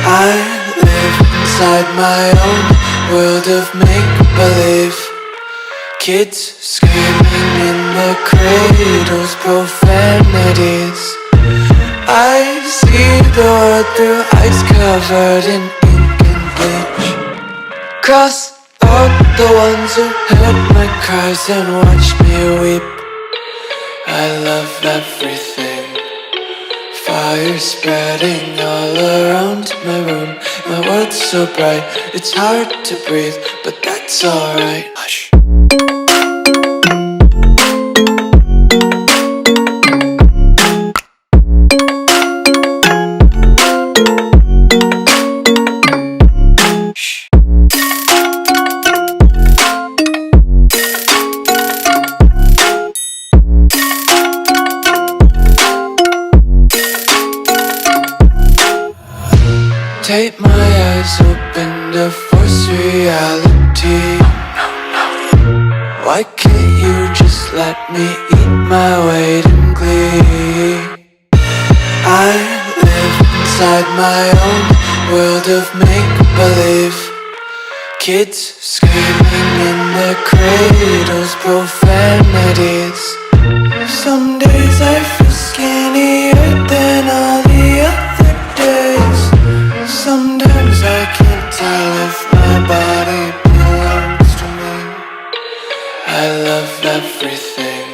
I live inside my own world of make-believe. Kids screaming in the cradles, profanities. I see the world through ice covered in ink and bleach. Cross out the ones who heard my cries and watched me weep. I love everything. Fire spreading all around my room. My world's so bright, it's hard to breathe, but that's alright. Hush. Tape my eyes open to force reality. Why can't you just let me eat my weight in glee? I live inside my own world of make-believe. Kids screaming in their cradles, profanities. Some days I feel skinnier than all the other days. Sometimes I can't tell if my body belongs to me. I love everything.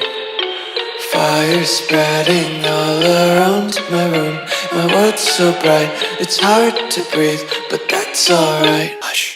Fire spreading all around my room. My world's so bright, it's hard to breathe, but that's alright. Hush.